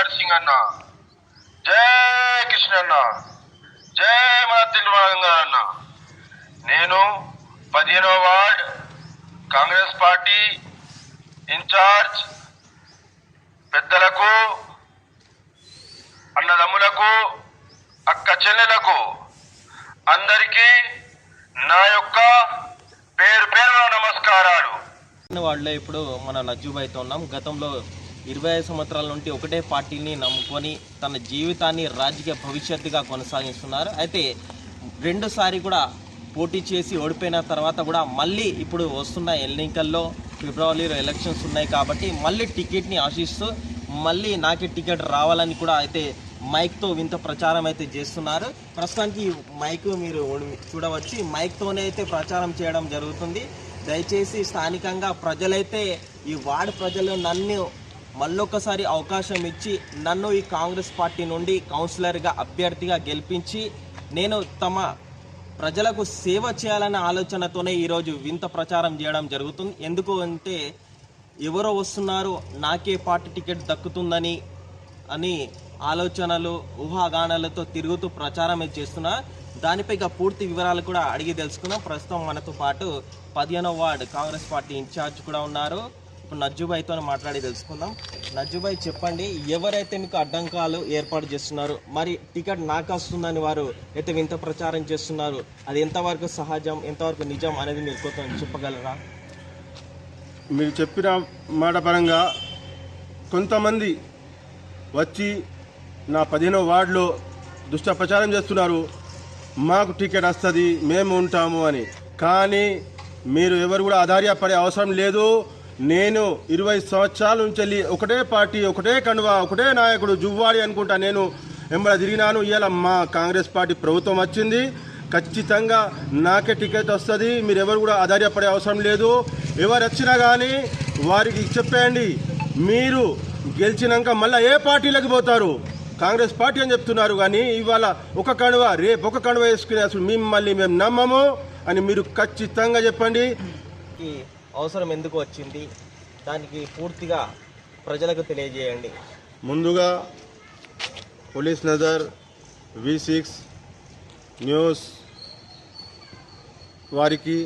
నరసింగన్న, జై కృష్ణన్న, జై మన తెలంగాణ. నేను 15వ వార్డ్ కాంగ్రెస్ పార్టీ ఇన్ఛార్జ్ పెద్దలకు, అన్నదమ్ములకు, అక్క చెల్లెలకు అందరికీ నా యొక్క పేరు పేరు నమస్కారాలు. వాళ్ళలో ఇప్పుడు మన నజ్జుబాయితో ఉన్నాం. గతంలో 25 సంవత్సరాల నుండి ఒకటే పార్టీని నమ్ముకొని తన జీవితాన్ని రాజకీయ భవిష్యత్తుగా కొనసాగిస్తున్నారు. అయితే రెండోసారి కూడా పోటీ చేసి ఓడిపోయిన తర్వాత కూడా మళ్ళీ ఇప్పుడు వస్తున్న ఎన్నికల్లో ఫిబ్రవరిలో ఎలక్షన్స్ ఉన్నాయి కాబట్టి మళ్ళీ టికెట్ని ఆశిస్తూ మళ్ళీ నాకే టికెట్ రావాలని కూడా అయితే మైక్తో వింత ప్రచారం అయితే చేస్తున్నారు. ప్రస్తుతానికి మైక్ మీరు చూడవచ్చు, మైక్తోనే అయితే ప్రచారం చేయడం జరుగుతుంది. దయచేసి స్థానికంగా ప్రజలైతే ఈ వార్డు ప్రజలు నన్ను మళ్ళొకసారి అవకాశం ఇచ్చి నన్ను ఈ కాంగ్రెస్ పార్టీ నుండి కౌన్సిలర్గా అభ్యర్థిగా గెలిపించి నేను తమ ప్రజలకు సేవ చేయాలనే ఆలోచనతోనే ఈరోజు వింత ప్రచారం చేయడం జరుగుతుంది. ఎందుకు అంటే ఎవరో వస్తున్నారు నాకే పార్టీ టికెట్ దక్కుతుందని అని ఆలోచనలు ఊహాగానాలతో తిరుగుతూ ప్రచారం చేస్తున్నా. దానిపై ఇక పూర్తి వివరాలు కూడా అడిగి తెలుసుకున్నాం. ప్రస్తుతం మనతో పాటు 15వ వార్డు కాంగ్రెస్ పార్టీ ఇన్ఛార్జ్ కూడా ఉన్నారు. ఇప్పుడు నజ్జుబాయితో మాట్లాడి తెలుసుకుందాం. నజ్జుబాయి, చెప్పండి, ఎవరైతే మీకు అడ్డంకాలు ఏర్పాటు చేస్తున్నారు, మరి టికెట్ నాకు వస్తుందని వారు అయితే వింత ప్రచారం చేస్తున్నారు, అది ఎంతవరకు సహజం, ఎంతవరకు నిజం అనేది మీరు కొంచెం చెప్పగలరా? మీరు చెప్పిన మాట పరంగా కొంతమంది వచ్చి నా 15వ వార్డులో దుష్ట ప్రచారం చేస్తున్నారు, మాకు టికెట్ వస్తుంది, మేము ఉంటాము అని. కానీ మీరు ఎవరు కూడా ఆధారపడే అవసరం లేదు. నేను 20 సంవత్సరాల నుంచి వెళ్ళి ఒకటే పార్టీ, ఒకటే కండువా, ఒకటే నాయకుడు జువ్వాడి అనుకుంటా నేను ఎంబడ తిరిగినాను. ఇవాళ మా కాంగ్రెస్ పార్టీ ప్రభుత్వం వచ్చింది, ఖచ్చితంగా నాకే టికెట్ వస్తుంది. మీరు ఎవరు కూడా ఆధారపడే అవసరం లేదు. ఎవరు వచ్చినా కానీ వారికి చెప్పేయండి, మీరు గెలిచినాక మళ్ళీ ఏ పార్టీలకు పోతారు, కాంగ్రెస్ పార్టీ అని చెప్తున్నారు. కానీ ఇవాళ ఒక కండువా, రేపు ఒక కండువా వేసుకునే అసలు మిమ్మల్ని మేము నమ్మము అని మీరు ఖచ్చితంగా చెప్పండి. ఈ అవసరం ఎందుకు వచ్చింది, దానికి పూర్తిగా ప్రజలకు తెలియజేయండి. ముందుగా పోలీస్ నజర్, V6 న్యూస్ వారికి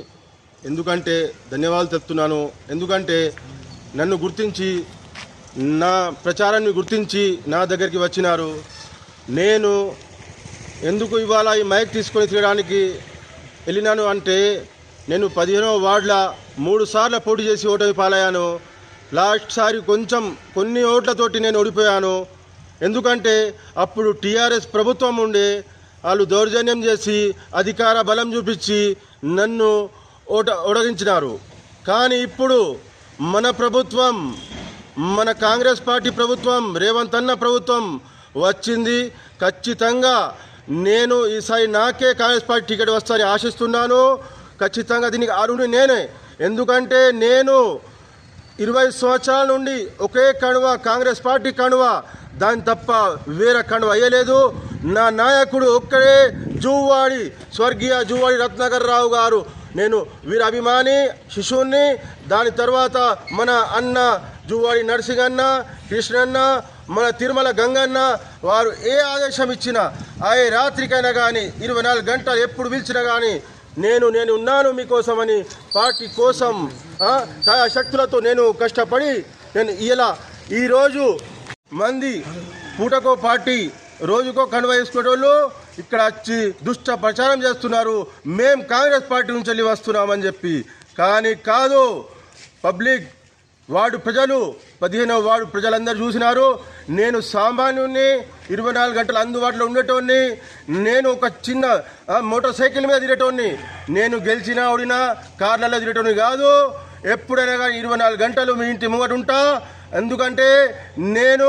ఎందుకంటే ధన్యవాదాలు చెప్తున్నాను. ఎందుకంటే నన్ను గుర్తించి, నా ప్రచారాన్ని గుర్తించి నా దగ్గరికి వచ్చినారు. నేను ఎందుకు ఇవాళ ఈ మైక్ తీసుకొని తిరగడానికి వెళ్ళినాను అంటే, నేను 15వ వార్డులో 3 సార్లు పోటీ చేసి ఓటమి పాలయ్యాను. లాస్ట్ సారి కొన్ని ఓట్లతోటి నేను ఓడిపోయాను. ఎందుకంటే అప్పుడు టీఆర్ఎస్ ప్రభుత్వం ఉండే, వాళ్ళు దౌర్జన్యం చేసి అధికార బలం చూపించి నన్ను ఓడగించినారు. కానీ ఇప్పుడు మన ప్రభుత్వం, మన కాంగ్రెస్ పార్టీ ప్రభుత్వం, రేవంత్ అన్న ప్రభుత్వం వచ్చింది. ఖచ్చితంగా నేను ఈసారి నాకే కాంగ్రెస్ పార్టీ టికెట్ వస్తానని ఆశిస్తున్నాను. ఖచ్చితంగా దీనికి అర్హుడు నేనే. ఎందుకంటే నేను 20 సంవత్సరాల నుండి ఒకే కణువ, కాంగ్రెస్ పార్టీ కణువ, దాని తప్ప వేరే కణువ అయ్యలేదు. నా నాయకుడు ఒక్కడే జువ్వాడి, స్వర్గీయ జువ్వాడి రత్నాకర్ రావు గారు. నేను వీరి అభిమాని శిశువుని. దాని తర్వాత మన అన్న జువ్వాడి నరసింగన్న, కృష్ణన్న, మన తిరుమల గంగన్న, వారు ఏ ఆదేశం ఇచ్చినా, ఏ రాత్రికైనా కానీ 24 గంటలు ఎప్పుడు పిలిచినా కానీ నేను ఉన్నాను మీకోసమని, పార్టీ కోసం శక్తులతో నేను కష్టపడి నేను ఈరోజు మంది పూటకో పార్టీ, రోజుకో కన్వా వేసుకునేటోళ్ళు ఇక్కడ వచ్చి దుష్ట ప్రచారం చేస్తున్నారు, మేం కాంగ్రెస్ పార్టీ నుంచి వెళ్ళి వస్తున్నామని చెప్పి. కానీ కాదు, పబ్లిక్ వార్డు ప్రజలు, 15వ వార్డు ప్రజలందరూ చూసినారు. నేను సామాన్యుని, 24 గంటలు అందుబాటులో ఉండేటోడిని. నేను ఒక చిన్న మోటార్ సైకిల్ మీద తిరిగేటోడిని. నేను గెలిచినా ఓడినా కార్లలో తిరిగేటోడిని కాదు. ఎప్పుడైనా కానీ 24 గంటలు మీ ఇంటి ముంగట ఉంటా. ఎందుకంటే నేను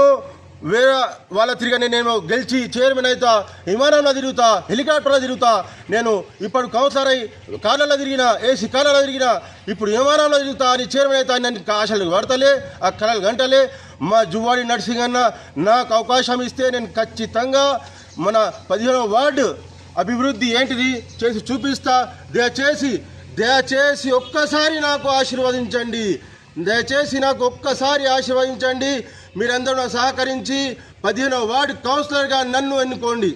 వేరే వాళ్ళ తిరిగి నేను గెలిచి చైర్మన్ అవుతా, విమానంలో తిరుగుతా, హెలికాప్టర్లో తిరుగుతా. నేను ఇప్పుడు కౌన్సిలర్ అయి కార్లలో తిరిగినా, ఏసీ కార్లలో తిరిగినా, ఇప్పుడు విమానంలో తిరుగుతా అని చైర్మన్ అవుతా అని నన్ను ఆశలు పడతలే, ఆ కళలు గంటలే. మా జువ్వాడి నరసింగన్న నాకు అవకాశం ఇస్తే నేను ఖచ్చితంగా మన 15వ వార్డు అభివృద్ధి ఏంటిది చేసి చూపిస్తా. దయచేసి ఒక్కసారి నాకు ఆశీర్వదించండి. దయచేసి నాకు ఒక్కసారి ఆశీర్వదించండి. మీరందరూ సహకరించి 15వ వార్డు కౌన్సిలర్గా నన్ను ఎన్నుకోండి.